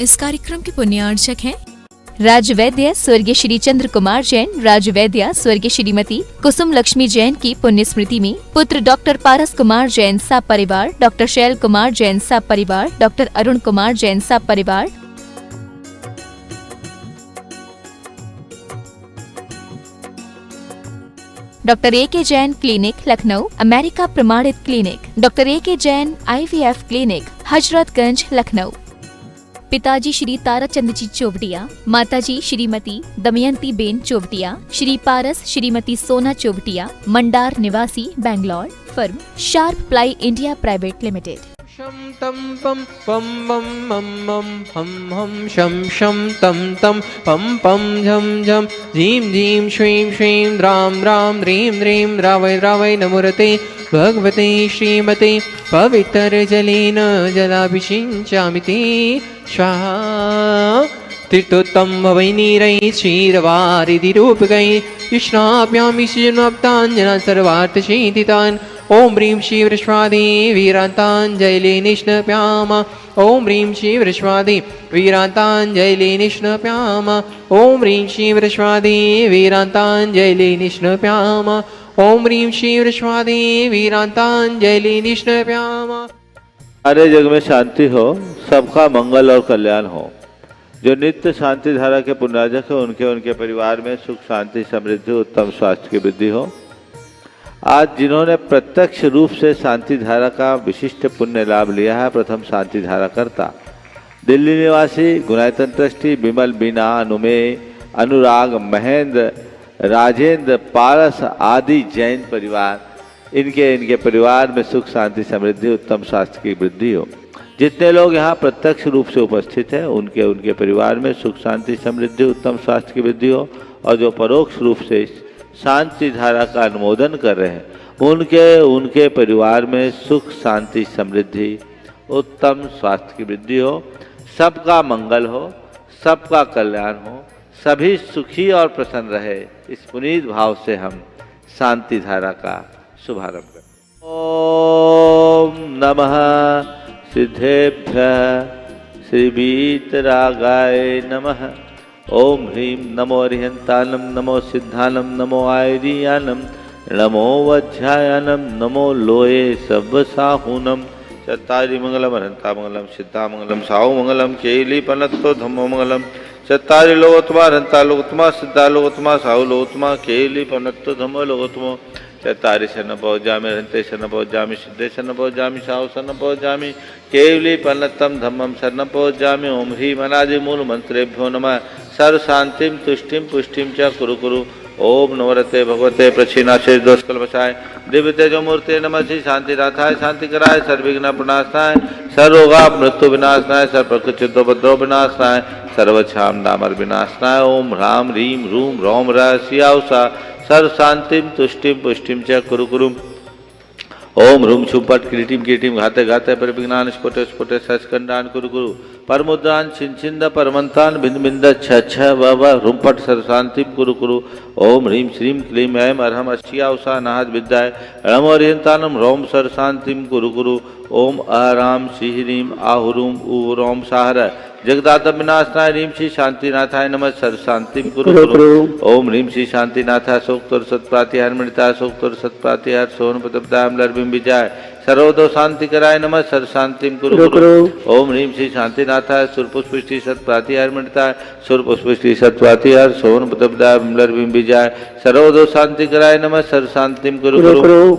इस कार्यक्रम के पुण्यार्चक हैं राजवैद्य स्वर्गीय श्री चंद्र कुमार जैन, राजवैद्य स्वर्गीय श्रीमती कुसुम लक्ष्मी जैन की पुण्य स्मृति में पुत्र डॉक्टर पारस कुमार जैन सा परिवार, डॉक्टर शैल कुमार जैन सा परिवार, डॉक्टर अरुण कुमार जैन सा परिवार, डॉक्टर ए के जैन क्लिनिक लखनऊ अमेरिका प्रमाणित क्लिनिक, डॉक्टर ए के जैन IVF क्लिनिक हजरतगंज लखनऊ। पिताजी श्री ताराचंद जी चोवटिया, माताजी श्रीमती दमयंती बेन चोवटिया, श्री पारस श्रीमती सोना चोवटिया, मंडार निवासी Bangalore. Firm sharp ply India private limited. शम तम पम पम बम मम मम हम हम शम शम तम तम पम पम झम झम झीम झीम श्रीं श्रीं द्राम द्राम द्रीं द्रीं द्रावय द्रावय नमोरते भगवते श्रीमते पवित्र जलेन जलाभिषिञ्चामिति स्वाहा। तीर्थोत्तम भवै नीरै क्षीरवारिधिरूपकै कृष्णाभ्यामि श्रीनप्ताञ्जना सर्वार्थसिद्धितान्। ओम ह्रीं शिवरश्वादे वीरान्ताञ्जलि निष्णप्याम। ओम ह्रीं शिवरश्वादे वीरान्ताञ्जलि निष्णप्याम। ओम ह्रीं शिवरश्वादे वीरान्ताञ्जलि निष्णप्याम। ओम ह्रीं शिवरश्वादे वीरान्ताञ्जलि निष्णप्याम। सारे जग में शांति हो, सबका मंगल और कल्याण हो। जो नित्य शांति धारा के पुण्यार्जक है उनके परिवार में सुख शांति समृद्धि उत्तम स्वास्थ्य की वृद्धि हो। आज जिन्होंने प्रत्यक्ष रूप से शांति धारा का विशिष्ट पुण्य लाभ लिया है, प्रथम शांति धारा करता दिल्ली निवासी गुणायतन ट्रस्टी विमल, बीना, अनुमेय, अनुराग, महेंद्र, राजेंद्र, पारस आदि जैन परिवार, इनके परिवार में सुख शांति समृद्धि उत्तम स्वास्थ्य की वृद्धि हो। जितने लोग यहाँ प्रत्यक्ष रूप से उपस्थित हैं उनके परिवार में सुख शांति समृद्धि उत्तम स्वास्थ्य की वृद्धि हो। और जो परोक्ष रूप से शांति धारा का अनुमोदन कर रहे हैं उनके परिवार में सुख शांति समृद्धि उत्तम स्वास्थ्य की वृद्धि हो। सबका मंगल हो, सबका कल्याण हो, सभी सुखी और प्रसन्न रहे। इस पुनीत भाव से हम शांति धारा का शुभारंभ करें। ओम नमः सिद्धेभ्यः श्री वीतरागाय नमः। ओम ह्रीं नमो अरिहंतानम, नमो सिद्धानम, नमो आयरियानम, नमो वज्रायानम, नमो लोये सब्बसाहूनम। चत्तारि मंगलम अनंता मंगलम, सिद्धा मंगलम, साहु मंगलम, केली पनत्तो धम्मो मंगलम। चत्तारि लोकोत्तमा अनंता लोकोत्तमा, सिद्धा लोकोत्तमा, साहु लोकोत्तमा, केली पनत्तो धम्मो लोकोत्तमो। चत्तारि शरण पहुँचामि, हरन्ते शरण पहुँचामि, सिद्धे शरण पहुँचामि, साहु शरण पहुँचामि, केवली पन्नतम धम्मम शरण पहुँचामि। ओम ह्रीं अनादि मूल मंत्रेभ्यो नमः। सर्व शांतिम तुष्टिम पुष्टिम च कुरु कुरु। ओम नवरते भगवते प्रक्षिणाशेष दोष कल्पशाय दिव्य तेजो मूर्ते नमः। श्री शांति राथाय शांति कराय, सर्वविघ्न प्रणाशनाय, सर्वरोगा मृत्यु विनाशनाय, सर्व प्रकृतिदोपद्रव विनाशनाय, सर्वक्षाम नामर विनाशनाय। ओम ह्रां ह्रीं ह्रूं रौम रहस्याउषा सर्व शांतिम तुष्टिम पुष्टिम च कुरु कुरु। ओम ह्रूं छुपट किरीटिम किरीटिम घाते घाते परिविघ्नान स्फुटे स्फुटे सस्कंडान कुरु कुरु। परमुद्रान छिंछिंद परमंतान बिंद बिंद छ व ह्रूंपट सर्व शांतिम कुरु कुरु। ओम ह्रीं श्रीं क्लीं ऐं अर्हम अस्याउषा नाहद विद्याय णमो अरिहंतानम रौम सर्व शांतिम कुरु कुरु। ओम अराम श्रीह्रीं आहुरूं ऊ रौम साहर जगदातम विनाशनाय ह्रीं श्री शांतिनाथाय नमः। सर्व शांतिम कुरु कुरु। ओम ह्रीं श्री शांतिनाथाय शोक्तोर सत्प्रातिहार मृताय शोक्तोर सत्प्रातिहार सोन पदब्दाम लर्बिम विजय सर्वदो शांति कराय नमः। सर्व शांतिम कुरु कुरु। ओम ह्रीं श्री शांतिनाथाय सुरपुष्पृष्टि सत्प्रातिहार मृताय सुरपुष्पृष्टि सत्प्रातिहार सोन पदब्दाम लर्बिम विजय सर्वदो शांति कराय नमः। सर्व शांतिम कुरु कुरु।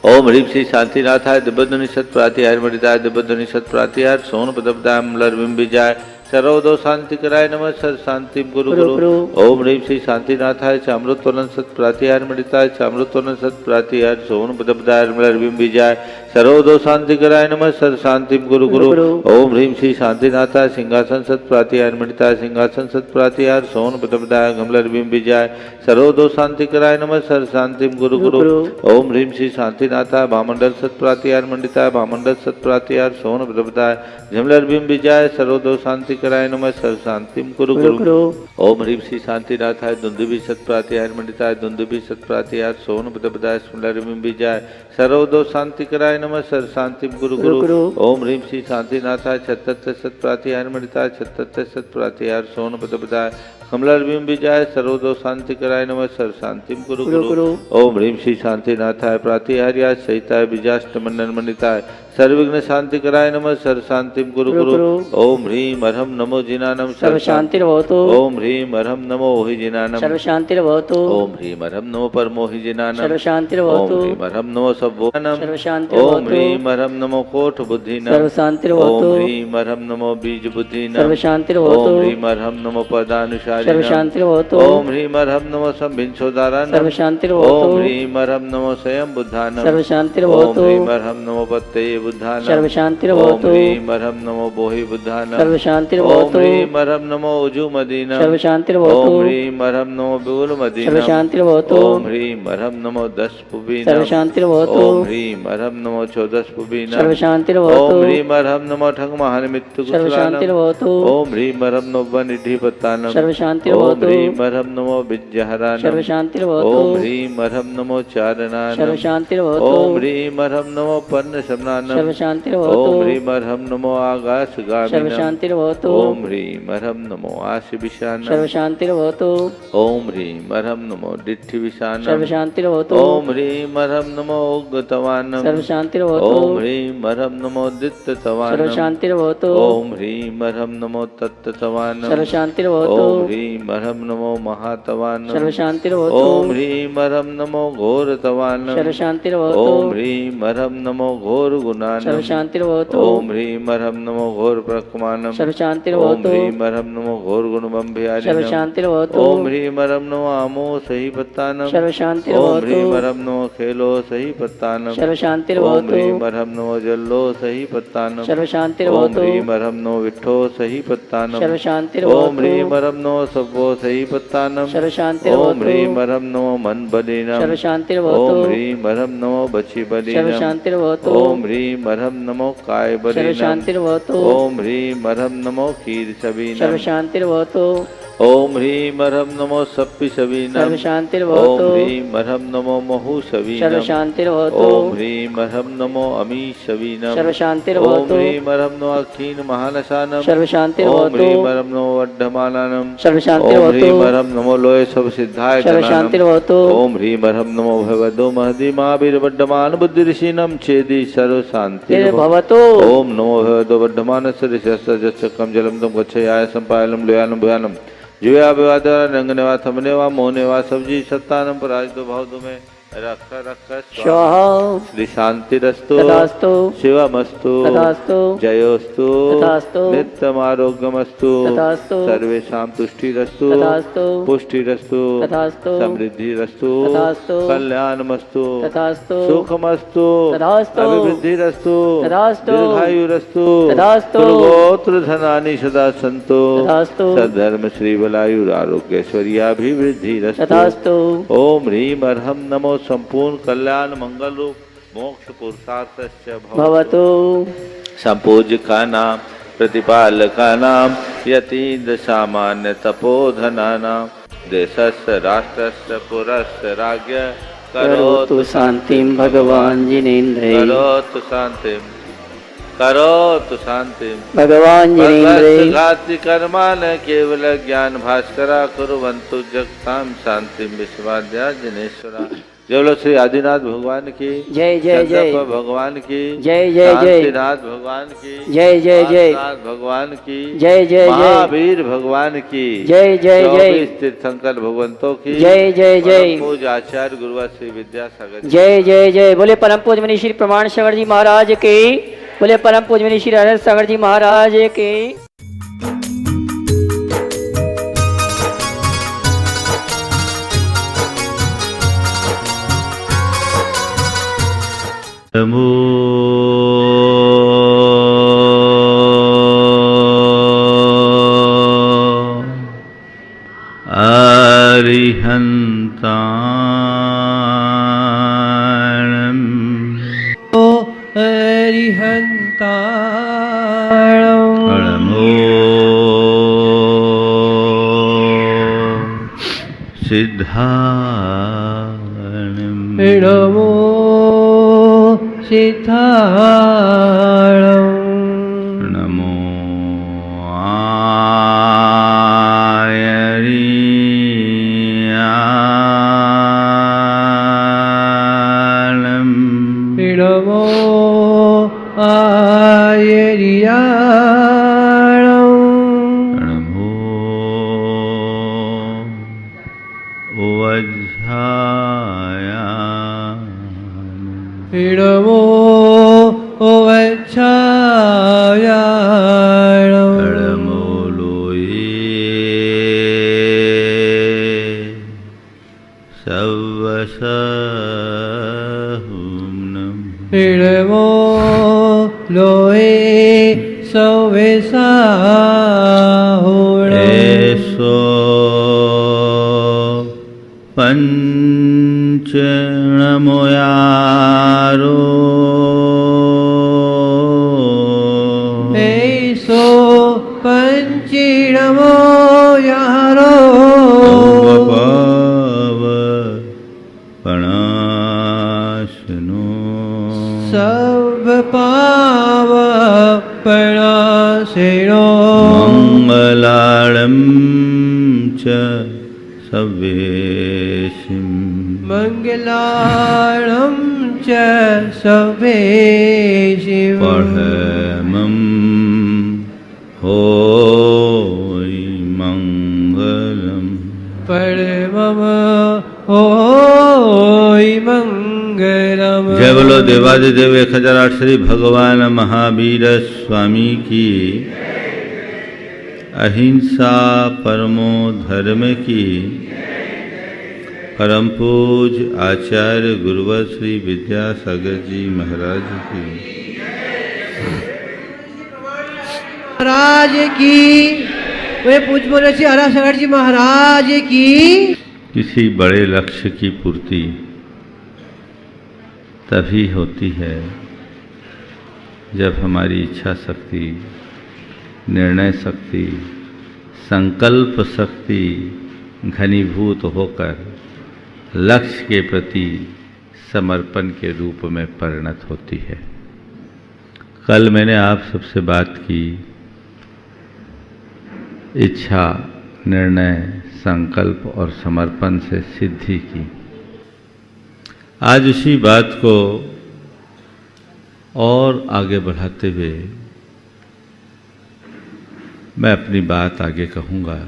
ओम ह्रीं श्री शांतिनाथाय दिव्यध्वनि सत्प्रातिहार मृताय दिव्यध्वनि सत्प्रातिहार सोन पदब्दाम लर्बिम विजय सर्वदो शांति कराय नमः। सर्व शांतिम कुरु कुरु। ओम ह्रीं श्री शांतिनाथाय चामृतवलन सत्प्रातिहार मृताय चामृतवलन सत्प्रातिहार सोन पदब्दाम लर्बिम विजय सर्वदो शांति कराय नमः। सर्व शांतिम कुरु कुरु। ओम ह्रीं श्री शांतिनाथाय सिंहासन सत्प्रातिहार मृताय सिंहासन सत्प्रातिहार सोन पदब्दाम लर्बिम विजय सर्वदो शांति कराय नमः। सर्व शांतिम कुरु कुरु। ओम ह्रीं श्री शांतिनाथाय भामंडल सत्प्रातिहार मंडिताय भामंडल सत्प्रातिहार सोन पदब्दाम लर्बिम विजय सर्वदो शांति शांतिकराय नमः सर्व शांतिम कुरु गुरु। ओम ह्रीं श्री शांतिनाथाय दुंदुभि सत्प्रातिहार मंडिताय दुंदुभि सत्प्रातिहार सोन पदपदाय स्मृतिम बीजाय सर्वदो शांतिकराय नमः सर्व शांतिम गुरु गुरु। ओम ह्रीं श्री शांतिनाथाय छत्तर सत्प्रातिहार मंडिताय छत्तर सत्प्रातिहार सोन पदपदाय कमलारविम बीजाय सर्वदो शांतिकराय नमः सर्व शांतिम गुरु गुरु। ओम ह्रीं श्री शांतिनाथाय प्रातिहार्याय सहिताय बीजाष्ट मंडन मंडिताय सर्वविघ्न शांतिकराय नमः सर्व शांतिम गुरु गुरु। ओम ह्रीं अर्हं नमो जिनानम सर्व शांतिर्भवतु। ओम ह्रीं अर्हं नमो हि जिनानम सर्व शांतिर्भवतु। ओम ह्रीं अर्हं नमो परमो हि जिनानम सर्व शांतिर्भवतु। ओम ह्रीं अर्हं नमो सब्बोधनम सर्व शांतिर्भवतु। ओम ह्रीं अर्हं नमो कोट बुद्धिनम सर्व शांतिर्भवतु। ओम ह्रीं अर्हं नमो बीज बुद्धिनम सर्व शांतिर्भवतु। ओम ह्रीं अर्हं नमो पदानुशालिनम सर्व शांतिर्भवतु। ओम ह्रीं अर्हं नमो संभिंशोदारानम सर्व शांतिर्भवतु। ओम ह्रीं अर्हं नमो स्वयं बुद्धानम सर्व शांतिर्भवतु। ओम ह्रीं अर्हं नमो पत्तये बुद्धानम सर्व शांतिर्भवतु। ओम ह्रीं अर्हं नमो बोहि बुद्धानम सर्व शांतिर्भवतु। ओम ह्रीं अर्हं नमो उजु मदीनम सर्व शांतिर्भवतु। ओम ह्रीं अर्हं नमो बिगुल मदीनम सर्व शांतिर्भवतु। ओम ह्रीं अर्हं नमो दश पुबीनम सर्व शांतिर्भवतु। ओम ह्रीं अर्हं नमो चौदश पुबीनम सर्व शांतिर्भवतु। ओम ह्रीं अर्हं नमो ठग महानिमित्त सर्व शांतिर्भवतु। ओम ह्रीं अर्हं नमो वनिधि पत्तानम सर्व ओम शांतिर्भवतु। ह्रीं अर्हं नमो विद्याहरानम सर्व शांतिर्भवतु। ओम ह्रीं अर्हं नमो चारणानम सर्व शांतिर्भवतु। ओम ह्रीं अर्हं नमो पन्न शमनानम सर्व शांतिर्भवतु। ओम ह्रीं अर्हं नमो आकाश सर्व गामिनम शांतिर्भवतु। ओम ह्रीं अर्हं नमो आशि विशानम सर्व शांतिर्भवतु। ओम ह्रीं अर्हं नमो दिट्ठि विशानम सर्व शांतिर्भवतु। ओम ह्रीं अर्हं नमो उग्गतवानम सर्व शांतिर्भवतु। ओम ह्रीं अर्हं नमो सर्व दित्ततवानम शांतिर्भवतु। ओम ह्रीं अर्हं नमो तत्ततवानम सर्व शांतिर्भवतु। ओम ह्रीं अर्हं नमो महातवानम सर्व शांतिर्भवतु। ओम ह्रीं अर्हं नमो घोरतवानम सर्व शांतिर्भवतु। ओम ह्रीं अर्हं नमो घोर सर्व गुणानम शांतिर्भवतु। ओम ह्रीं अर्हं नमो घोर प्रकमानम सर्व ओम शांतिर्भवतु। ह्रीं अर्हं नमो घोर सर्व गुणबम्भियारिणम शांतिर्भवतु। ओम ह्रीं अर्हं नमो आमो सही पत्तानम सर्व ओम शांतिर्भवतु। ह्रीं अर्हं नमो खेलो सही पत्तानम सर्व ओम शांतिर्भवतु। ह्रीं अर्हं नमो जल्लो सही पत्तानम सर्व ओम शांतिर्भवतु। ह्रीं अर्हं नमो विठ्ठो सही पत्तानम सर्व ओम शांतिर्भवतु। ह्रीं अर्हं नमो सब्बो सही पत्तानम सर्व ओम शांतिर्भवतु। ह्रीं अर्हं नमो मन बलिनम सर्व शांतिर्भवतु। ओम ह्रीं अर्हं नमो बचि सर्व बलिनम शांतिर्भवतु। ओम ह्रीं अर्हं नमो काय सर्व बलिनम शांतिर्भवतु। ओम ह्रीं अर्हं नमो खीर सर्व सबीनम शांतिर्भवतु। ओम ह्रीं अर्हं नमो सप्पि सबीनम सर्व शांतिर्भवतु। ओम ह्रीं अर्हं नमो महु सर्व सबीनम शांतिर्भवतु। ओम ह्रीं अर्हं नमो अमी सबीनम सर्व ओम शांतिर्भवतु। ह्रीं अर्हं नमो अक्षीण महानसानम सर्व ओम शांतिर्भवतु। ह्रीं अर्हं नमो वड्ढमानानम सर्व ओम शांतिर्भवतु। ह्रीं अर्हं नमो लोय सब सिद्धाय सर्व तनानम शांतिर्भवतु। ओम ह्रीं अर्हं नमो भगवतो महदी महावीर वड्ढमान बुद्धि ऋषिनम छेदी सर्व शांति भवतु। ओम नमो भगवतो वड्ढमानस्य ऋषियस्य जलम तम गच्छयाय संपायलम लोयानम भयानम जुया विवादा रंगनेवा थमनेवा मोहनेवा सब्जी सत्तानम पराजितो भाव में रख रख स्वाहा। श्री शांतिरस्तु तथास्तु। शिवमस्तु तथास्तु। जयोस्तु तथास्तु। नित्यम आरोग्यमस्तु तथास्तु। सर्वेषां तुष्टिरस्तु तथास्तु। पुष्टिरस्तु तथास्तु। समृद्धिरस्तु तथास्तु। कल्याणमस्तु तथास्तु। सुखमस्तु तथास्तु। अभिवृद्धिरस्तु तथास्तु। दीर्घायुरस्तु तथास्तु। कुलगोत्र धनानि सदा सन्तु तथास्तु। सद्धर्म श्री बलायुर आरोग्यैश्वर्याभिवृद्धिरस्तु तथास्तु। ओम ह्रीं अर्हं नमो संपूर्ण कल्याण मंगल रूप मोक्ष पुरुषार्थस्य भवतु। संपूज्य का नाम प्रतिपालका नाम यतीन्द्र सामान्य तपोधना नाम देशस्य राष्ट्रस्य पुरस्य राज्ञ करोतु शांतिं भगवान जिनेन्द्रे। करोतु शांतिं करोतु शांतिं भगवान जिनेन्द्रे। घाति कर्मा न केवल ज्ञान भास्करा कुर्वन्तु जगतां शांतिं विश्वाद्या जिनेश्वरा। जय बोलो श्री आदिनाथ भगवान की जय जय जय। चंद्रप्पा भगवान की जय जय जय। शांतिनाथ भगवान की जय जय जय। नाथ भगवान की जय जय जय। महावीर भगवान की जय जय जय। 24 तीर्थंकर भगवंतों की जय जय जय। परम पूज्य आचार्य गुरुवर श्री विद्यासागर जी। जय जय जय। बोले परम पूज्य मुनि श्री प्रमाण सागर जी महाराज के। बोले परम पूज्य मुनि श्री अनंत सागर जी महाराज के। नमो अरिहन्ताणम् अरिहन्ताणम् नमो सिद्धाणम् नमो सिद्धाणम् नमो आयर्याणम् नमो आयर्याणम् नमो वज्रायाणम् नमो वज्रायाणम् नमो लोये सवसहुम्नम् नमो लोये सवेसाहुणम् एषो पञ्चनमोयारो एषो पञ्चिणमो यारो पणाशनो सर्वपावपणाशिनो मङ्गलाळं च सवेशिं मङ्गलाणं च सवेशिं पठमं होय मङ्गलम् परमम होय मंगलम। जय बोलो देवादिदेव 1008 श्री भगवान महावीर स्वामी की, अहिंसा परमो धर्म की, परम पूज आचार्य गुरुवर श्री विद्यासागर जी महाराज की, महाराज की, वे पूज्य महर्षि हराशंकर जी महाराज की। किसी बड़े लक्ष्य की पूर्ति तभी होती है जब हमारी इच्छा शक्ति, निर्णय शक्ति, संकल्प शक्ति घनीभूत होकर लक्ष्य के प्रति समर्पण के रूप में परिणत होती है। कल मैंने आप सबसे बात की इच्छा, निर्णय, संकल्प और समर्पण से सिद्धि की। आज उसी बात को और आगे बढ़ाते हुए मैं अपनी बात आगे कहूँगा।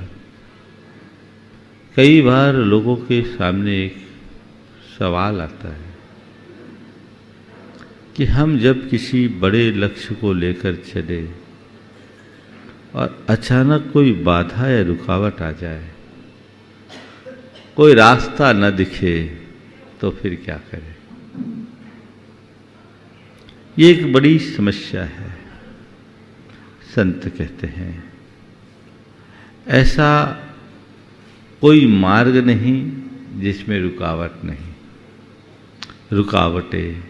कई बार लोगों के सामने एक सवाल आता है कि हम जब किसी बड़े लक्ष्य को लेकर चले और अचानक कोई बाधा या रुकावट आ जाए, कोई रास्ता न दिखे, तो फिर क्या करें? ये एक बड़ी समस्या है। संत कहते हैं ऐसा कोई मार्ग नहीं जिसमें रुकावट नहीं। रुकावटें,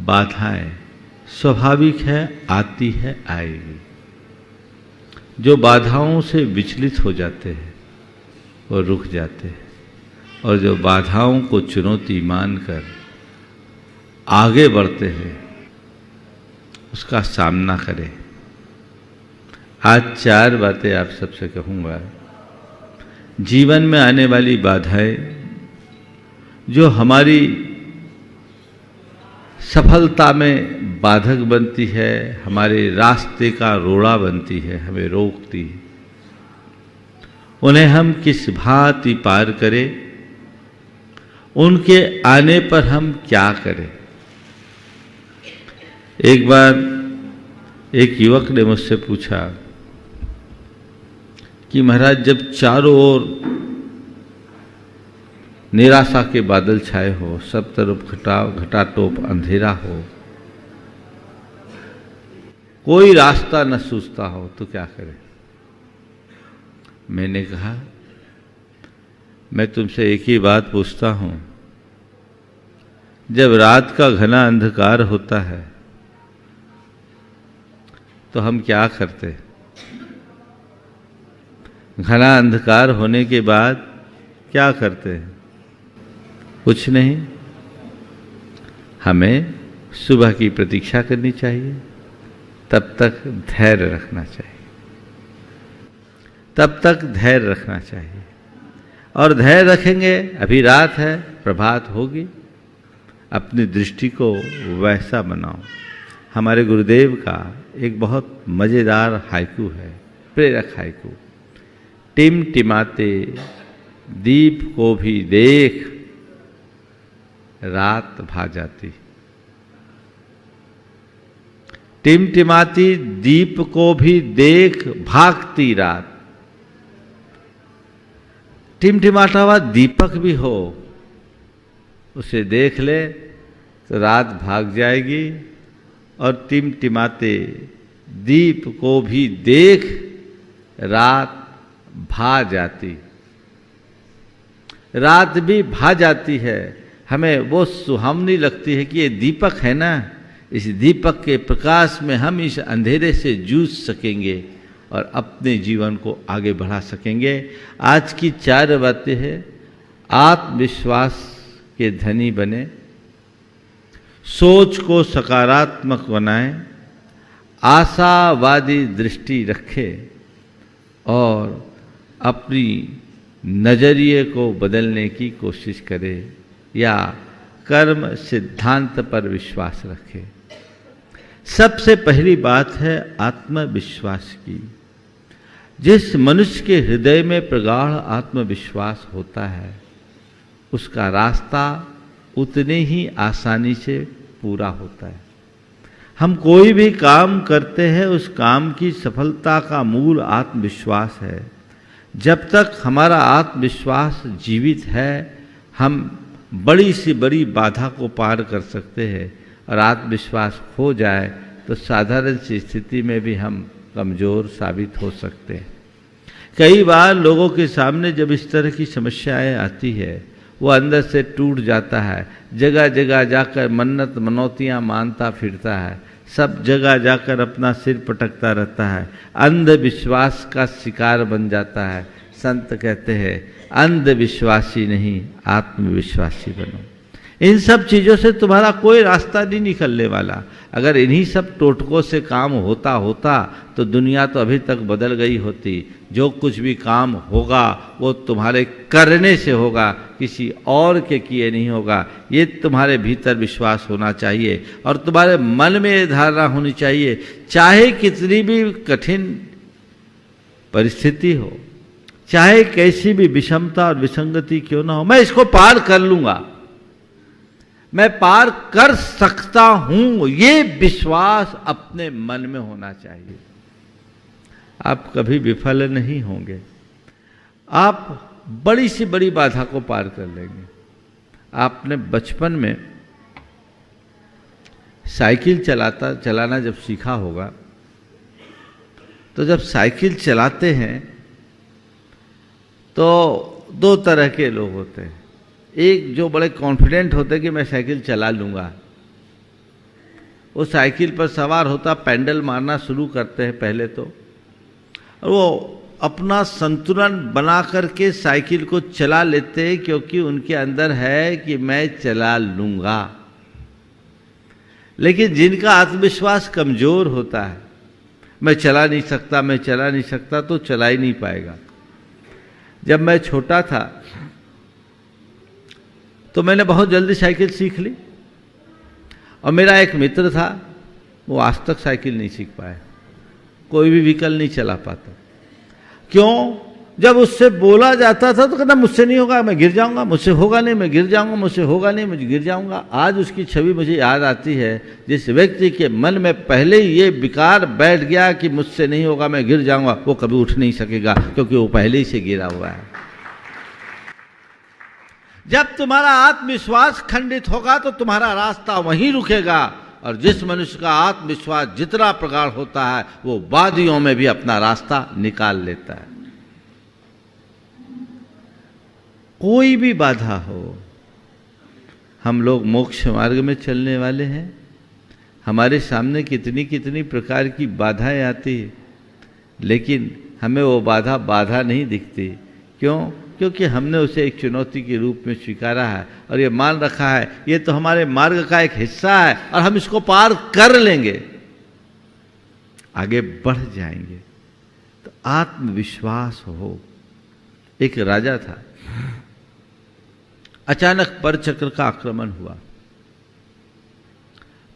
बाधाएं स्वाभाविक है, आती है, आएगी। जो बाधाओं से विचलित हो जाते हैं वो रुक जाते हैं, और जो बाधाओं को चुनौती मानकर आगे बढ़ते हैं उसका सामना करें। आज 4 बातें आप सबसे कहूँगा। जीवन में आने वाली बाधाएं जो हमारी सफलता में बाधक बनती है, हमारे रास्ते का रोड़ा बनती है, हमें रोकती है, उन्हें हम किस भांति पार करें, उनके आने पर हम क्या करें। एक बार एक युवक ने मुझसे पूछा कि महाराज जब चारों ओर निराशा के बादल छाए हो, सब तरफ घटाटोप अंधेरा हो, कोई रास्ता न सूझता हो, तो क्या करें। मैंने कहा मैं तुमसे एक ही बात पूछता हूं, जब रात का घना अंधकार होता है तो हम क्या करते? घना अंधकार होने के बाद क्या करते हैं? कुछ नहीं। हमें सुबह की प्रतीक्षा करनी चाहिए, तब तक धैर्य रखना चाहिए, तब तक धैर्य रखना चाहिए। और धैर्य रखेंगे, अभी रात है, प्रभात होगी। अपनी दृष्टि को वैसा बनाओ। हमारे गुरुदेव का एक बहुत मज़ेदार हाइकू है, प्रेरक हाइकू। टिमटिमाते दीप को भी देख रात भा जाती। टिमटिमाती दीप को भी देख भागती रात। टिमटिमाता हुआ दीपक भी हो, उसे देख ले तो रात भाग जाएगी। और टिमटिमाते दीप को भी देख रात भा जाती। रात भी भा जाती है। हमें वो सुहावनी लगती है कि ये दीपक है ना, इस दीपक के प्रकाश में हम इस अंधेरे से जूझ सकेंगे और अपने जीवन को आगे बढ़ा सकेंगे। आज की 4 बातें हैं। आत्मविश्वास के धनी बने, सोच को सकारात्मक बनाएं, आशावादी दृष्टि रखें और अपनी नजरिए को बदलने की कोशिश करें या कर्म सिद्धांत पर विश्वास रखें। सबसे पहली बात है आत्मविश्वास की। जिस मनुष्य के हृदय में प्रगाढ़ आत्मविश्वास होता है, उसका रास्ता उतने ही आसानी से पूरा होता है। हम कोई भी काम करते हैं, उस काम की सफलता का मूल आत्मविश्वास है। जब तक हमारा आत्मविश्वास जीवित है, हम बड़ी से बड़ी बाधा को पार कर सकते हैं। और आत्मविश्वास खो जाए तो साधारण सी स्थिति में भी हम कमज़ोर साबित हो सकते हैं। कई बार लोगों के सामने जब इस तरह की समस्याएं आती है, वो अंदर से टूट जाता है। जगह जगह जाकर मन्नत मनौतियाँ मानता फिरता है, सब जगह जाकर अपना सिर पटकता रहता है, अंधविश्वास का शिकार बन जाता है। संत कहते हैं अंधविश्वासी नहीं, आत्मविश्वासी बनो। इन सब चीज़ों से तुम्हारा कोई रास्ता नहीं निकलने वाला। अगर इन्हीं सब टोटकों से काम होता होता तो दुनिया तो अभी तक बदल गई होती। जो कुछ भी काम होगा वो तुम्हारे करने से होगा, किसी और के किए नहीं होगा। ये तुम्हारे भीतर विश्वास होना चाहिए और तुम्हारे मन में ये धारणा होनी चाहिए, चाहे कितनी भी कठिन परिस्थिति हो, चाहे कैसी भी विषमता और विसंगति क्यों ना हो, मैं इसको पार कर लूंगा, मैं पार कर सकता हूं। ये विश्वास अपने मन में होना चाहिए। आप कभी विफल नहीं होंगे। आप बड़ी से बड़ी बाधा को पार कर लेंगे। आपने बचपन में साइकिल चलाना जब सीखा होगा, तो जब साइकिल चलाते हैं तो 2 तरह के लोग होते हैं। एक जो बड़े कॉन्फिडेंट होते हैं कि मैं साइकिल चला लूँगा, वो साइकिल पर सवार होता, पैडल मारना शुरू करते हैं पहले तो, और वो अपना संतुलन बना करके साइकिल को चला लेते हैं, क्योंकि उनके अंदर है कि मैं चला लूँगा। लेकिन जिनका आत्मविश्वास कमज़ोर होता है, मैं चला नहीं सकता, मैं चला नहीं सकता, तो चला ही नहीं पाएगा। जब मैं छोटा था तो मैंने बहुत जल्दी साइकिल सीख ली, और मेरा एक मित्र था, वो आज तक साइकिल नहीं सीख पाया, कोई भी व्हीकल नहीं चला पाता। क्यों? जब उससे बोला जाता था तो कहता मुझसे नहीं होगा, मैं गिर जाऊंगा, मुझसे होगा नहीं, मैं गिर जाऊंगा, मुझसे होगा नहीं, मैं गिर जाऊंगा। आज उसकी छवि मुझे याद आती है। जिस व्यक्ति के मन में पहले ही ये विकार बैठ गया कि मुझसे नहीं होगा, मैं गिर जाऊंगा, वो कभी उठ नहीं सकेगा, क्योंकि वो पहले ही से गिरा हुआ है। जब तुम्हारा आत्मविश्वास खंडित होगा तो तुम्हारा रास्ता वहीं रुकेगा। और जिस मनुष्य का आत्मविश्वास जितना प्रगाढ़ होता है, वो वादियों में भी अपना रास्ता निकाल लेता है। कोई भी बाधा हो, हम लोग मोक्ष मार्ग में चलने वाले हैं। हमारे सामने कितनी कितनी प्रकार की बाधाएं आती है, लेकिन हमें वो बाधा नहीं दिखती। क्यों? क्योंकि हमने उसे एक चुनौती के रूप में स्वीकारा है और ये मान रखा है ये तो हमारे मार्ग का एक हिस्सा है और हम इसको पार कर लेंगे, आगे बढ़ जाएंगे। तो आत्मविश्वास हो। एक राजा था, अचानक परचक्र का आक्रमण हुआ।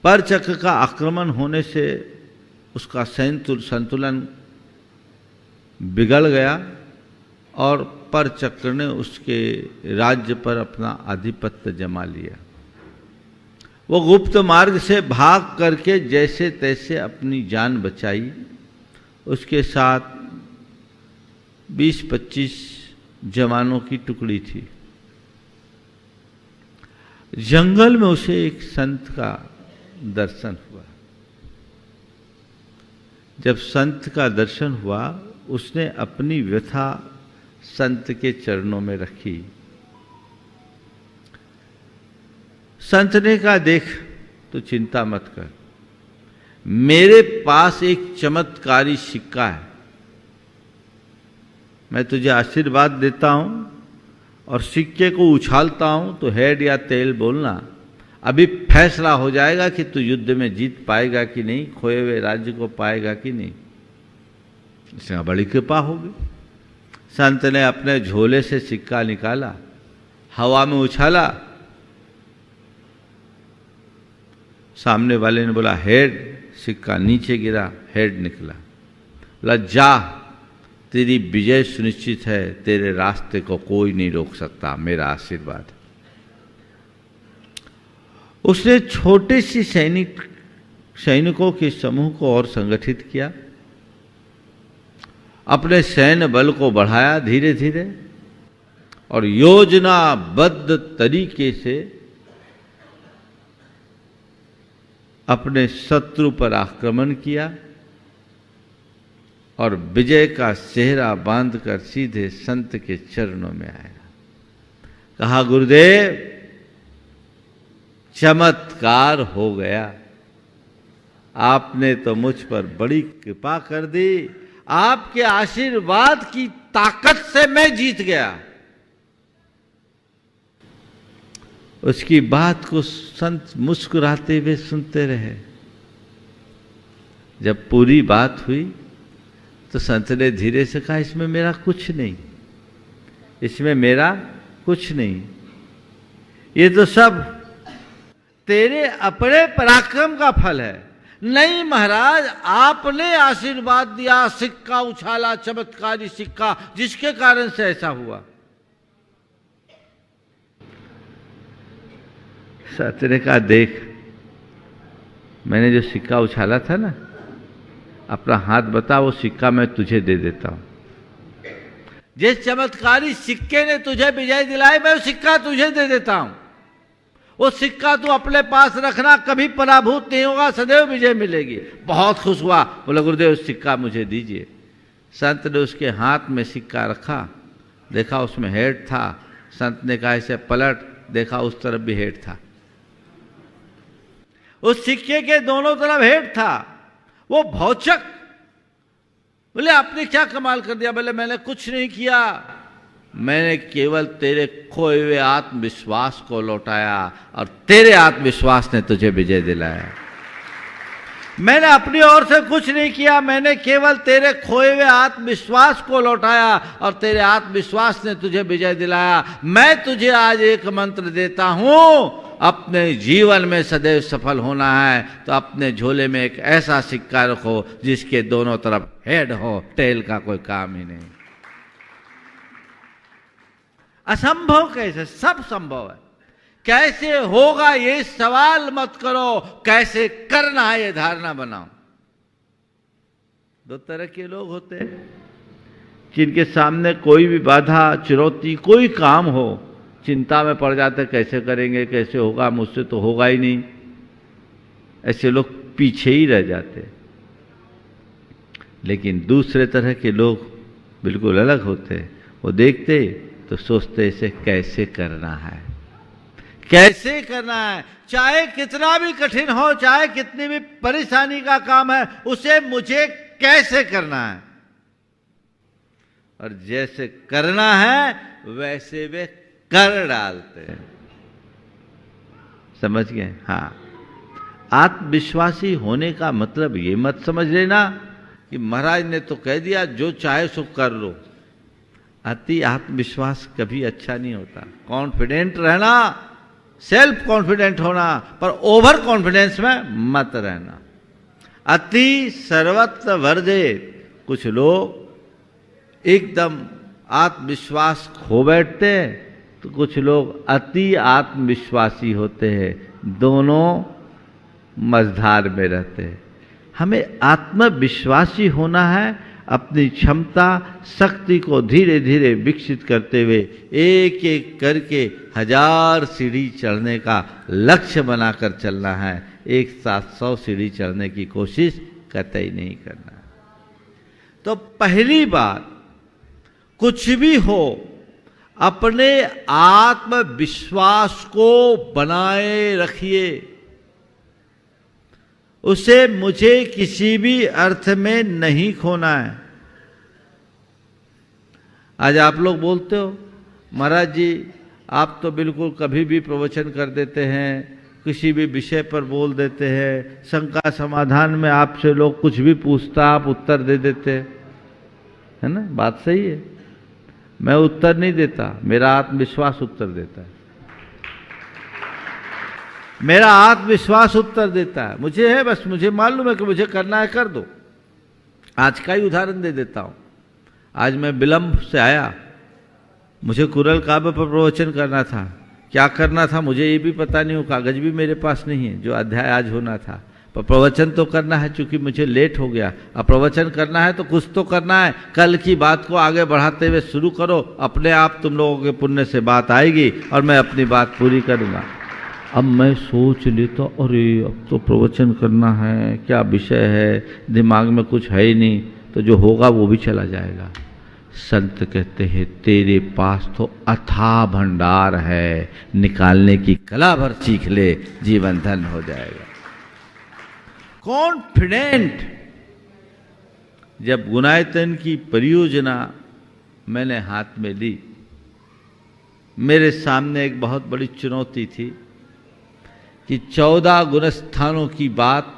परचक्र का आक्रमण होने से उसका संतुलन बिगड़ गया और परचक्र ने उसके राज्य पर अपना आधिपत्य जमा लिया। वो गुप्त मार्ग से भाग करके जैसे तैसे अपनी जान बचाई। उसके साथ 20-25 जवानों की टुकड़ी थी। जंगल में उसे एक संत का दर्शन हुआ। जब संत का दर्शन हुआ, उसने अपनी व्यथा संत के चरणों में रखी। संत ने कहा, देख तो चिंता मत कर, मेरे पास एक चमत्कारी सिक्का है, मैं तुझे आशीर्वाद देता हूं और सिक्के को उछालता हूं तो हेड या टेल बोलना। अभी फैसला हो जाएगा कि तू युद्ध में जीत पाएगा कि नहीं, खोए हुए राज्य को पाएगा कि नहीं। इसमें बड़ी कृपा होगी। संत ने अपने झोले से सिक्का निकाला, हवा में उछाला। सामने वाले ने बोला हेड, सिक्का नीचे गिरा, हेड निकला। बोला जा, तेरी विजय सुनिश्चित है, तेरे रास्ते को कोई नहीं रोक सकता, मेरा आशीर्वाद। उसने छोटे सी सैनिकों के समूह को और संगठित किया, अपने सैन्य बल को बढ़ाया धीरे धीरे और योजनाबद्ध तरीके से अपने शत्रु पर आक्रमण किया और विजय का सेहरा बांधकर सीधे संत के चरणों में आया। कहा, गुरुदेव चमत्कार हो गया, आपने तो मुझ पर बड़ी कृपा कर दी, आपके आशीर्वाद की ताकत से मैं जीत गया। उसकी बात को संत मुस्कुराते हुए सुनते रहे। जब पूरी बात हुई तो संत ने धीरे से कहा, इसमें मेरा कुछ नहीं, इसमें मेरा कुछ नहीं, ये तो सब तेरे अपने पराक्रम का फल है। नहीं महाराज, आपने आशीर्वाद दिया, सिक्का उछाला, चमत्कारी सिक्का, जिसके कारण से ऐसा हुआ। संत ने कहा, देख मैंने जो सिक्का उछाला था ना, अपना हाथ बता, वो सिक्का मैं तुझे दे देता हूं। जिस चमत्कारी सिक्के ने तुझे विजय दिलाई, मैं वो सिक्का तुझे दे देता हूं। वो सिक्का तू अपने पास रखना, कभी पराभूत नहीं होगा, सदैव विजय मिलेगी। बहुत खुश हुआ, बोला गुरुदेव उस सिक्का मुझे दीजिए। संत ने उसके हाथ में सिक्का रखा, देखा उसमें हेड था। संत ने कहा, इसे पलट, देखा उस तरफ भी हेड था। उस सिक्के के दोनों तरफ हेड था। वो भौचक बोले, आपने क्या कमाल कर दिया? बोले, मैंने कुछ नहीं किया, मैंने केवल तेरे खोए हुए आत्मविश्वास को लौटाया और तेरे आत्मविश्वास ने तुझे विजय दिलाया। मैंने अपनी ओर से कुछ नहीं किया, मैंने केवल तेरे खोए हुए आत्मविश्वास को लौटाया और तेरे आत्मविश्वास ने तुझे विजय दिलाया। मैं तुझे आज एक मंत्र देता हूं, अपने जीवन में सदैव सफल होना है तो अपने झोले में एक ऐसा सिक्का रखो जिसके दोनों तरफ हेड हो, टेल का कोई काम ही नहीं। असंभव कैसे? सब संभव है। कैसे होगा ये सवाल मत करो, कैसे करना है ये धारणा बनाओ। दो तरह के लोग होते हैं जिनके सामने कोई भी बाधा, चुनौती, कोई काम हो, चिंता में पड़ जाते, कैसे करेंगे, कैसे होगा, मुझसे तो होगा ही नहीं। ऐसे लोग पीछे ही रह जाते। लेकिन दूसरे तरह के लोग बिल्कुल अलग होते हैं। वो देखते तो सोचते इसे कैसे करना है, कैसे करना है, चाहे कितना भी कठिन हो, चाहे कितनी भी परेशानी का काम है, उसे मुझे कैसे करना है। और जैसे करना है वैसे वे कर डालते हैं। समझ गए? हाँ, आत्मविश्वासी होने का मतलब ये मत समझ लेना कि महाराज ने तो कह दिया जो चाहे सो कर लो। अति आत्मविश्वास कभी अच्छा नहीं होता। कॉन्फिडेंट रहना, सेल्फ कॉन्फिडेंट होना, पर ओवर कॉन्फिडेंस में मत रहना। अति सर्वत्र वर्जित। कुछ लोग एकदम आत्मविश्वास खो बैठते हैं, तो कुछ लोग अति आत्मविश्वासी होते हैं, दोनों मझधार में रहते हैं। हमें आत्मविश्वासी होना है, अपनी क्षमता शक्ति को धीरे धीरे विकसित करते हुए एक एक करके 1000 सीढ़ी चढ़ने का लक्ष्य बनाकर चलना है। एक साथ 100 सीढ़ी चढ़ने की कोशिश कतई नहीं करना। तो पहली बात, कुछ भी हो अपने आत्मविश्वास को बनाए रखिए। उसे मुझे किसी भी अर्थ में नहीं खोना है। आज आप लोग बोलते हो महाराज जी आप तो बिल्कुल कभी भी प्रवचन कर देते हैं, किसी भी विषय पर बोल देते हैं, शंका समाधान में आपसे लोग कुछ भी पूछता आप उत्तर दे देते हैं, है ना? बात सही है। मैं उत्तर नहीं देता, मेरा आत्मविश्वास उत्तर देता है। मेरा आत्मविश्वास उत्तर देता है। मुझे है, बस मुझे मालूम है कि मुझे करना है, कर दो। आज का ही उदाहरण दे देता हूं। आज मैं विलंब से आया, मुझे कुरल काव्य पर प्रवचन करना था। क्या करना था मुझे ये भी पता नहीं हो, कागज भी मेरे पास नहीं है जो अध्याय आज होना था, पर प्रवचन तो करना है। चूंकि मुझे लेट हो गया, अब प्रवचन करना है तो कुछ तो करना है। कल की बात को आगे बढ़ाते हुए शुरू करो, अपने आप तुम लोगों के पुण्य से बात आएगी और मैं अपनी बात पूरी करूंगा। अब मैं सोच लेता, अरे अब तो प्रवचन करना है, क्या विषय है, दिमाग में कुछ है ही नहीं, तो जो होगा वो भी चला जाएगा। संत कहते हैं तेरे पास तो अथाह भंडार है, निकालने की कला भर सीख ले, जीवन धन हो जाएगा। कॉन्फिडेंट। जब गुणायतन की परियोजना मैंने हाथ में ली, मेरे सामने एक बहुत बड़ी चुनौती थी कि 14 गुणस्थानों की बात,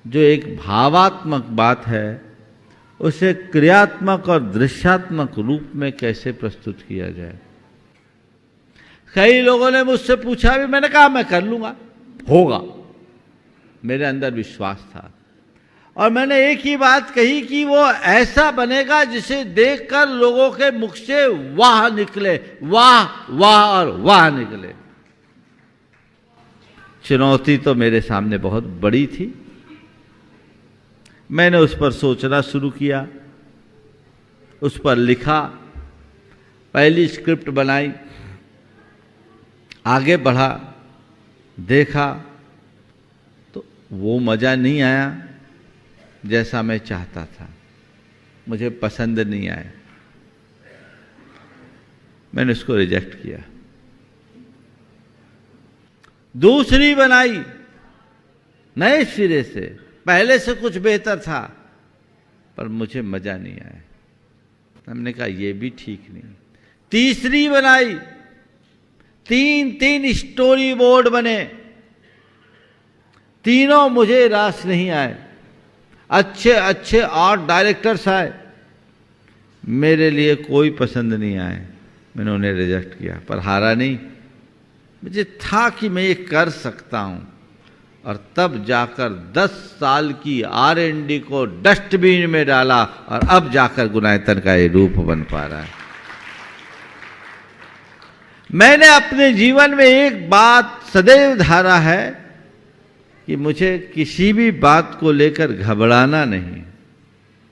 जो एक भावात्मक बात है, उसे क्रियात्मक और दृश्यात्मक रूप में कैसे प्रस्तुत किया जाए। कई लोगों ने मुझसे पूछा भी, मैंने कहा मैं कर लूंगा, होगा। मेरे अंदर विश्वास था और मैंने एक ही बात कही कि वो ऐसा बनेगा जिसे देखकर लोगों के मुख से वाह निकले, वाह वाह और वाह निकले। चुनौती तो मेरे सामने बहुत बड़ी थी। मैंने उस पर सोचना शुरू किया, उस पर लिखा, पहली स्क्रिप्ट बनाई, आगे बढ़ा, देखा तो वो मज़ा नहीं आया जैसा मैं चाहता था, मुझे पसंद नहीं आया। मैंने उसको रिजेक्ट किया। दूसरी बनाई नए सिरे से, पहले से कुछ बेहतर था, पर मुझे मजा नहीं आया। हमने कहा ये भी ठीक नहीं। तीसरी बनाई, तीन स्टोरी बोर्ड बने, तीनों मुझे रास नहीं आए। अच्छे अच्छे आर्ट डायरेक्टर्स आए, मेरे लिए कोई पसंद नहीं आए, मैंने उन्हें रिजेक्ट किया। पर हारा नहीं, मुझे था कि मैं ये कर सकता हूं। और तब जाकर 10 साल की R&D को डस्टबिन में डाला और अब जाकर गुणायतन का ये रूप बन पा रहा है। मैंने अपने जीवन में एक बात सदैव धारा है कि मुझे किसी भी बात को लेकर घबराना नहीं।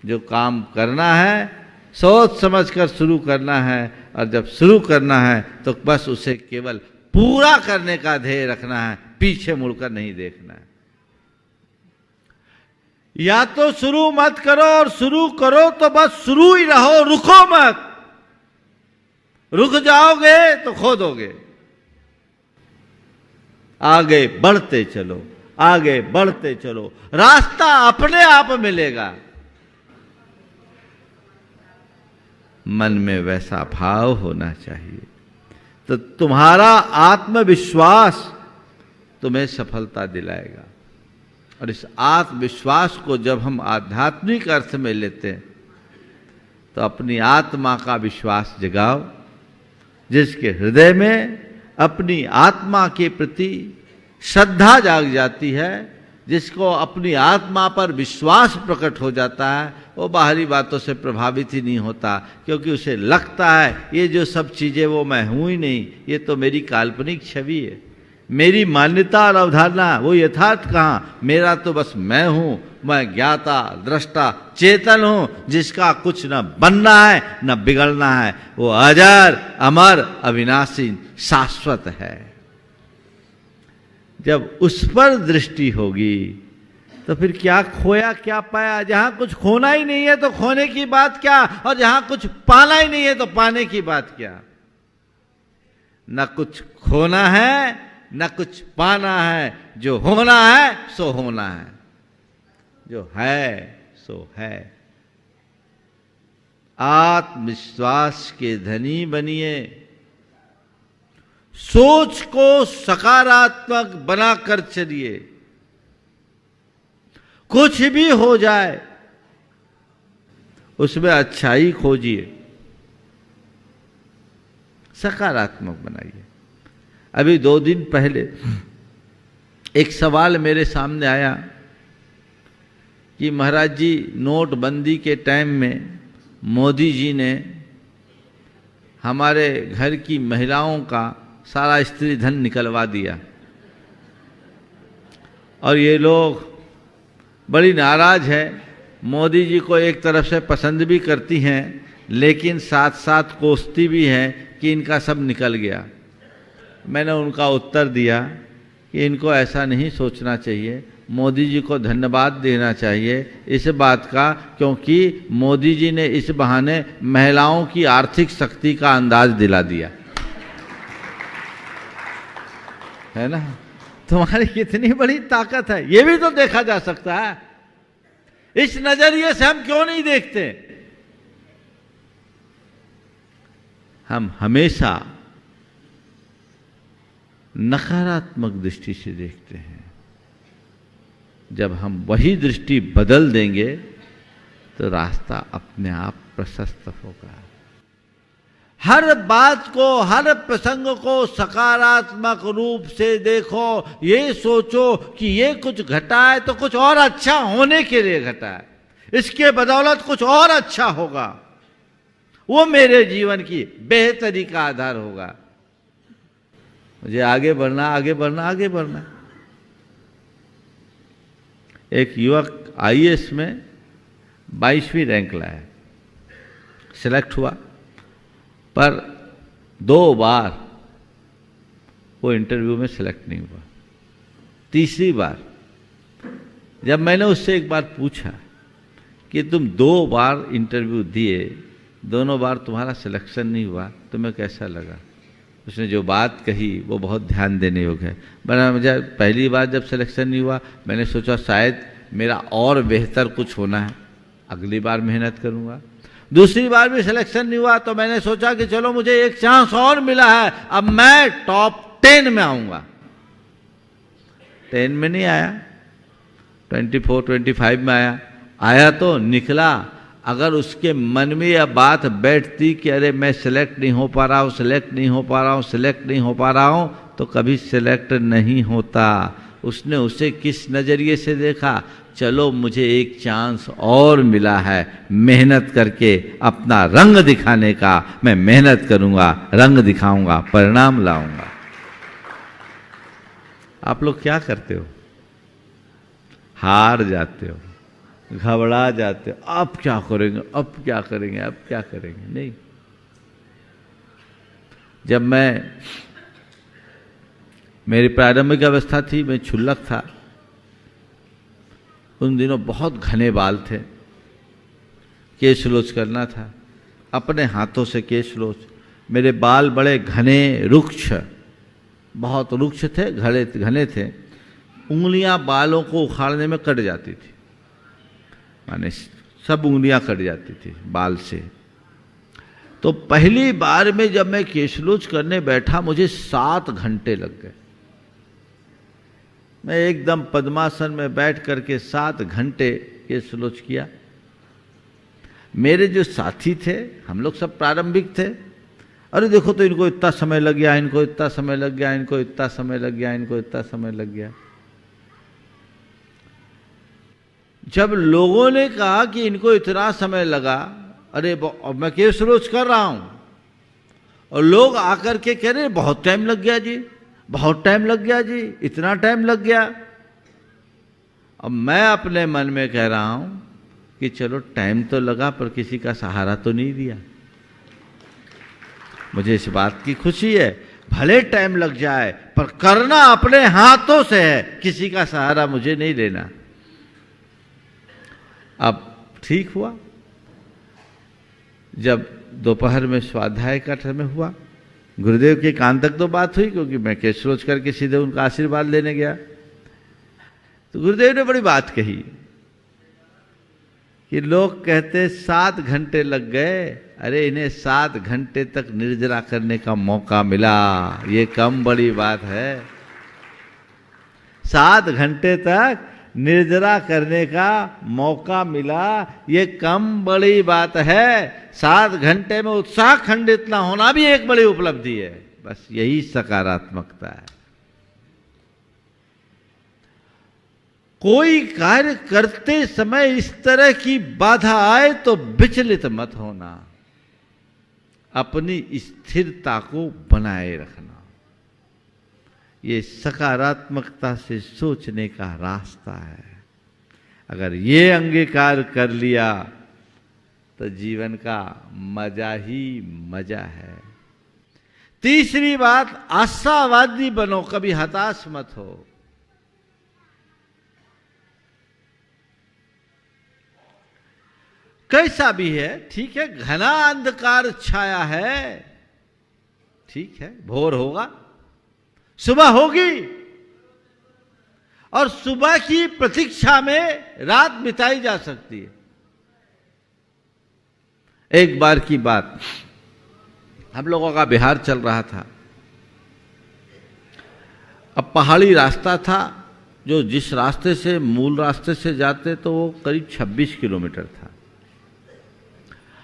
जो काम करना है सोच समझ कर शुरू करना है, और जब शुरू करना है तो बस उसे केवल पूरा करने का ध्येय रखना है, पीछे मुड़कर नहीं देखना है। या तो शुरू मत करो, और शुरू करो तो बस शुरू ही रहो, रुको मत। रुक जाओगे तो खो दोगे। आगे बढ़ते चलो, आगे बढ़ते चलो, रास्ता अपने आप मिलेगा। मन में वैसा भाव होना चाहिए। तो तुम्हारा आत्मविश्वास तुम्हें सफलता दिलाएगा। और इस आत्मविश्वास को जब हम आध्यात्मिक अर्थ में लेते हैं तो अपनी आत्मा का विश्वास जगाओ। जिसके हृदय में अपनी आत्मा के प्रति श्रद्धा जाग जाती है, जिसको अपनी आत्मा पर विश्वास प्रकट हो जाता है, वो बाहरी बातों से प्रभावित ही नहीं होता, क्योंकि उसे लगता है ये जो सब चीज़ें वो मैं हूँ ही नहीं, ये तो मेरी काल्पनिक छवि है, मेरी मान्यता और अवधारणा, वो यथार्थ कहाँ, मेरा तो बस मैं हूँ, मैं ज्ञाता दृष्टा चेतन हूँ, जिसका कुछ न बनना है न बिगड़ना है, वो अजर अमर अविनाशी शाश्वत है। जब उस पर दृष्टि होगी तो फिर क्या खोया क्या पाया। जहां कुछ खोना ही नहीं है तो खोने की बात क्या, और जहां कुछ पाना ही नहीं है तो पाने की बात क्या। न कुछ खोना है न कुछ पाना है, जो होना है सो होना है, जो है सो है। आत्मविश्वास के धनी बनिए, सोच को सकारात्मक बनाकर चलिए। कुछ भी हो जाए उसमें अच्छाई खोजिए, सकारात्मक बनाइए। अभी 2 दिन पहले एक सवाल मेरे सामने आया कि महाराज जी, नोटबंदी के टाइम में मोदी जी ने हमारे घर की महिलाओं का सारा स्त्री धन निकलवा दिया और ये लोग बड़ी नाराज है। मोदी जी को एक तरफ से पसंद भी करती हैं, लेकिन साथ साथ कोसती भी हैं कि इनका सब निकल गया। मैंने उनका उत्तर दिया कि इनको ऐसा नहीं सोचना चाहिए, मोदी जी को धन्यवाद देना चाहिए इस बात का, क्योंकि मोदी जी ने इस बहाने महिलाओं की आर्थिक शक्ति का अंदाज दिला दिया है ना। तुम्हारी कितनी बड़ी ताकत है, ये भी तो देखा जा सकता है। इस नजरिए से हम क्यों नहीं देखते। हम हमेशा नकारात्मक दृष्टि से देखते हैं। जब हम वही दृष्टि बदल देंगे तो रास्ता अपने आप प्रशस्त होगा। हर बात को, हर प्रसंग को सकारात्मक रूप से देखो। ये सोचो कि ये कुछ घटा है तो कुछ और अच्छा होने के लिए घटा है, इसके बदौलत कुछ और अच्छा होगा, वो मेरे जीवन की बेहतरी का आधार होगा। मुझे आगे बढ़ना, आगे बढ़ना, आगे बढ़ना। एक युवक आईएएस में 22वीं रैंक लाया, सिलेक्ट हुआ, पर 2 बार वो इंटरव्यू में सिलेक्ट नहीं हुआ। तीसरी बार जब मैंने उससे एक बार पूछा कि तुम 2 बार इंटरव्यू दिए, दोनों बार तुम्हारा सिलेक्शन नहीं हुआ, तुम्हें कैसा लगा? उसने जो बात कही वो बहुत ध्यान देने योग्य है। बना मुझे पहली बार जब सिलेक्शन नहीं हुआ, मैंने सोचा शायद मेरा और बेहतर कुछ होना है, अगली बार मेहनत करूँगा। दूसरी बार भी सिलेक्शन नहीं हुआ तो मैंने सोचा कि चलो मुझे एक चांस और मिला है, अब मैं टॉप 10 में आऊँगा। 10 में नहीं आया, 24-25 में आया तो निकला। अगर उसके मन में यह बात बैठती कि अरे मैं सिलेक्ट नहीं हो पा रहा हूँ, सिलेक्ट नहीं हो पा रहा हूँ, सिलेक्ट नहीं हो पा रहा हूँ, तो कभी सिलेक्ट नहीं होता। उसने उसे किस नज़रिए से देखा, चलो मुझे एक चांस और मिला है, मेहनत करके अपना रंग दिखाने का, मैं मेहनत करूँगा, रंग दिखाऊंगा, परिणाम लाऊंगा। आप लोग क्या करते हो? हार जाते हो, घबरा जाते हो, अब क्या करेंगे, अब क्या करेंगे, अब क्या करेंगे। नहीं, जब मेरी प्रारंभिक अवस्था थी, मैं क्षुल्लक था, उन दिनों बहुत घने बाल थे, केश लोच करना था, अपने हाथों से केश लोच। मेरे बाल बड़े घने रुक्ष, बहुत रुक्ष थे, घने थे, उंगलियां बालों को उखाड़ने में कट जाती थी, माने सब उंगलियां कट जाती थी बाल से। तो पहली बार में जब मैं केशलोच करने बैठा मुझे 7 घंटे लग गए। मैं एकदम पद्मासन में बैठ करके 7 घंटे केशलोच किया। मेरे जो साथी थे, हम लोग सब प्रारंभिक थे, अरे देखो तो इनको इतना समय लग गया, इनको इतना समय लग गया, इनको इतना समय लग गया, इनको इतना समय लग गया। जब लोगों ने कहा कि इनको इतना समय लगा, अरे अब मैं केशलोच कर रहा हूं, और लोग आकर के कह रहे बहुत टाइम लग गया जी, बहुत टाइम लग गया जी, इतना टाइम लग गया। अब मैं अपने मन में कह रहा हूं कि चलो टाइम तो लगा पर किसी का सहारा तो नहीं दिया। मुझे इस बात की खुशी है, भले टाइम लग जाए पर करना अपने हाथों से है, किसी का सहारा मुझे नहीं लेना। अब ठीक हुआ, जब दोपहर में स्वाध्याय का समय हुआ, गुरुदेव के कान तक तो बात हुई, क्योंकि मैं केशलोच करके सीधे उनका आशीर्वाद लेने गया। तो गुरुदेव ने बड़ी बात कही कि लोग कहते 7 घंटे लग गए, अरे इन्हें 7 घंटे तक निर्जरा करने का मौका मिला, ये कम बड़ी बात है। 7 घंटे तक निर्जरा करने का मौका मिला, ये कम बड़ी बात है। 7 घंटे में उत्साह खंडित ना होना भी एक बड़ी उपलब्धि है। बस यही सकारात्मकता है। कोई कार्य करते समय इस तरह की बाधा आए तो विचलित मत होना, अपनी स्थिरता को बनाए रखना, ये सकारात्मकता से सोचने का रास्ता है। अगर ये अंगीकार कर लिया तो जीवन का मजा ही मजा है। तीसरी बात, आशावादी बनो, कभी हताश मत हो। कैसा भी है ठीक है, घना अंधकार छाया है, ठीक है, भोर होगा, सुबह होगी, और सुबह की प्रतीक्षा में रात बिताई जा सकती है। एक बार की बात, हम लोगों का बिहार चल रहा था। अब पहाड़ी रास्ता था, जो जिस रास्ते से मूल रास्ते से जाते तो वो करीब 26 किलोमीटर था।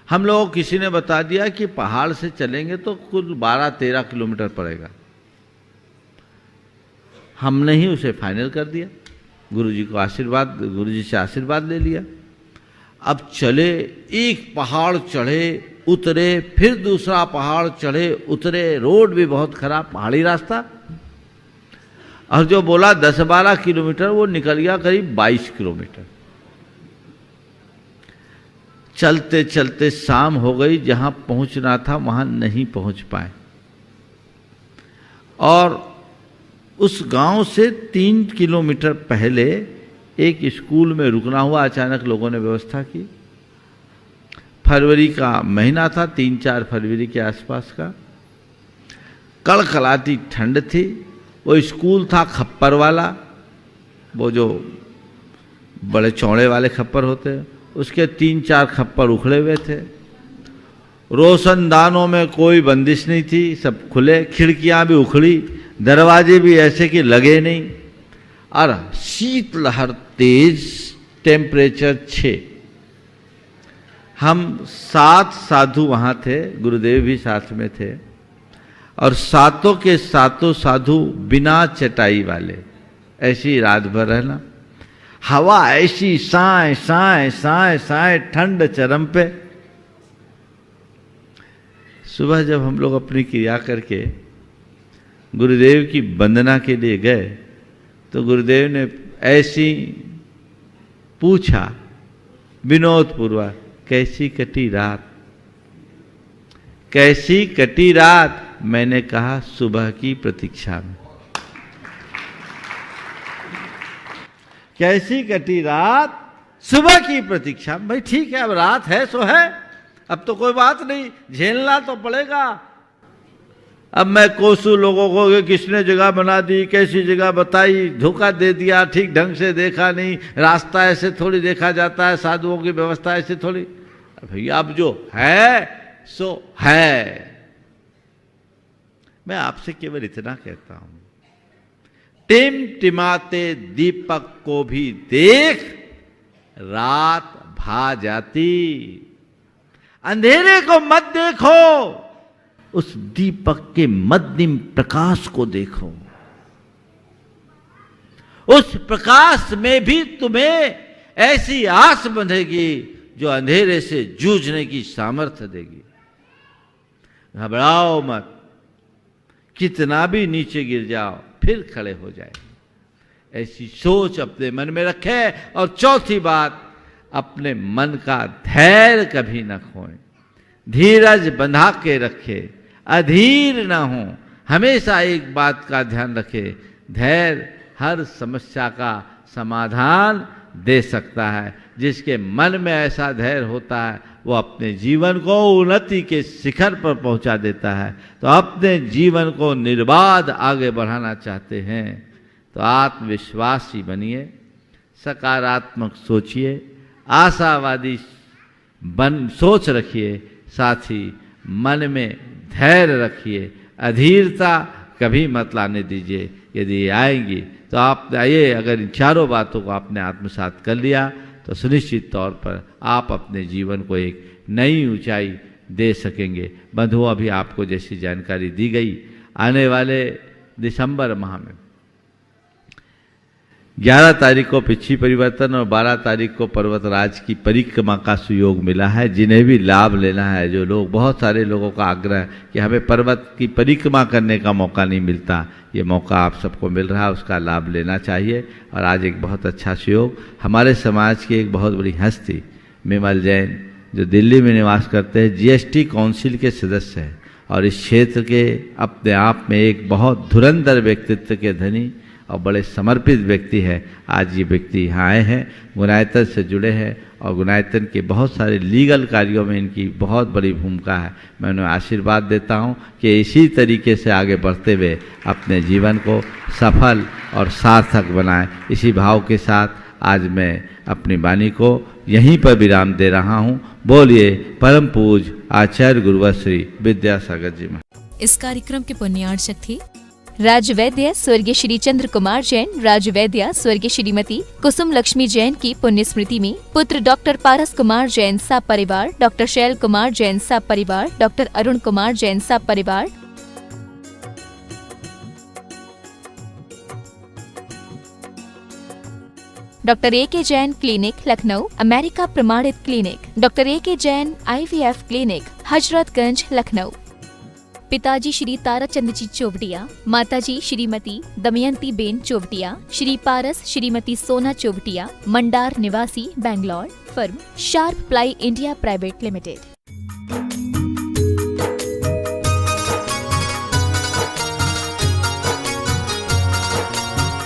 हम लोगों को किसी ने बता दिया कि पहाड़ से चलेंगे तो कुल 12-13 किलोमीटर पड़ेगा। हमने ही उसे फाइनल कर दिया, गुरुजी से आशीर्वाद ले लिया। अब चले, एक पहाड़ चढ़े उतरे, फिर दूसरा पहाड़ चढ़े उतरे, रोड भी बहुत खराब, पहाड़ी रास्ता, और जो बोला 10-12 किलोमीटर वो निकल गया करीब 22 किलोमीटर। चलते चलते शाम हो गई, जहां पहुंचना था वहां नहीं पहुंच पाए, और उस गांव से 3 किलोमीटर पहले एक स्कूल में रुकना हुआ। अचानक लोगों ने व्यवस्था की, फरवरी का महीना था, 3-4 फरवरी के आसपास का, कड़कड़ाती ठंड थी। वो स्कूल था खप्पर वाला, वो जो बड़े चौड़े वाले खप्पर होते हैं, उसके 3-4 खप्पर उखड़े हुए थे। रोशनदानों में कोई बंदिश नहीं थी, सब खुले, खिड़कियां भी उखड़ी, दरवाजे भी ऐसे कि लगे नहीं, और शीतलहर तेज, टेम्परेचर 6। हम 7 साधु वहां थे, गुरुदेव भी साथ में थे, और सातों के सातों साधु बिना चटाई वाले, ऐसी रात भर रहना, हवा ऐसी साए साए साए साए, ठंड चरम पे। सुबह जब हम लोग अपनी क्रिया करके गुरुदेव की वंदना के लिए गए तो गुरुदेव ने ऐसी पूछा विनोदपूर्वक, कैसी कटी रात, कैसी कटी रात। मैंने कहा सुबह की प्रतीक्षा में। कैसी कटी रात, सुबह की प्रतीक्षा। भाई ठीक है, अब रात है सो है, अब तो कोई बात नहीं, झेलना तो पड़ेगा। अब मैं कोसू लोगों को किसने जगह बना दी, कैसी जगह बताई, धोखा दे दिया, ठीक ढंग से देखा नहीं, रास्ता ऐसे थोड़ी देखा जाता है, साधुओं की व्यवस्था ऐसे थोड़ी। भैया अब जो है सो है। मैं आपसे केवल इतना कहता हूं, टिमटिमाते दीपक को भी देख रात भा जाती। अंधेरे को मत देखो, उस दीपक के मध्यम प्रकाश को देखो। उस प्रकाश में भी तुम्हें ऐसी आस बंधेगी जो अंधेरे से जूझने की सामर्थ्य देगी। घबराओ मत, कितना भी नीचे गिर जाओ फिर खड़े हो जाए, ऐसी सोच अपने मन में रखे। और चौथी बात, अपने मन का धैर्य कभी न खोएं, धीरज बंधा के रखे, अधीर ना हो। हमेशा एक बात का ध्यान रखे, धैर्य हर समस्या का समाधान दे सकता है। जिसके मन में ऐसा धैर्य होता है वो अपने जीवन को उन्नति के शिखर पर पहुंचा देता है। तो अपने जीवन को निर्बाध आगे बढ़ाना चाहते हैं तो आत्मविश्वासी बनिए, सकारात्मक सोचिए, आशावादी सोच रखिए, साथ ही मन में धैर्य रखिए, अधीरता कभी मत लाने दीजिए। यदि आएंगी तो आप ये अगर इन चारों बातों को आपने आत्मसात कर लिया तो सुनिश्चित तौर पर आप अपने जीवन को एक नई ऊंचाई दे सकेंगे। बंधुओं, अभी आपको जैसी जानकारी दी गई, आने वाले दिसंबर माह में 11 तारीख को पिछी परिवर्तन और 12 तारीख को पर्वतराज की परिक्रमा का सुयोग मिला है। जिन्हें भी लाभ लेना है, जो लोग, बहुत सारे लोगों का आग्रह है कि हमें पर्वत की परिक्रमा करने का मौका नहीं मिलता, ये मौका आप सबको मिल रहा है, उसका लाभ लेना चाहिए। और आज एक बहुत अच्छा सुयोग, हमारे समाज की एक बहुत बड़ी हस्ती विमल जैन, जो दिल्ली में निवास करते हैं, जीएसटी काउंसिल के सदस्य हैं और इस क्षेत्र के अपने आप में एक बहुत धुरंधर व्यक्तित्व के धनी और बड़े समर्पित व्यक्ति है। आज ये व्यक्ति यहाँ आए हैं, गुणायतन से जुड़े हैं और गुणायतन के बहुत सारे लीगल कार्यों में इनकी बहुत बड़ी भूमिका है। मैं उन्हें आशीर्वाद देता हूँ कि इसी तरीके से आगे बढ़ते हुए अपने जीवन को सफल और सार्थक बनाएं। इसी भाव के साथ आज मैं अपनी वाणी को यहीं पर विराम दे रहा हूँ। बोलिए परम पूज्य आचार्य गुरुवर श्री विद्यासागर जी महाराज। इस कार्यक्रम के पुण्यार्चक थे राजवैद्य स्वर्गीय श्री चंद्र कुमार जैन, राजवैद्य स्वर्गीय श्रीमती कुसुम लक्ष्मी जैन की पुण्य स्मृति में पुत्र डॉक्टर पारस कुमार जैन सा परिवार, डॉक्टर शैल कुमार जैन सा परिवार, डॉक्टर अरुण कुमार जैन सा परिवार, doctor A K. Jain clinic Lucknow America प्रमाणित clinic, doctor A K. Jain IVF clinic Hazratganj Lucknow. पिताजी श्री ताराचंद जी चोवटिया, माताजी श्रीमती दमयंती बेन चोवटिया, श्री पारस श्रीमती सोना चोवटिया, मंडार निवासी, Bangalore. Firm sharp ply India private limited.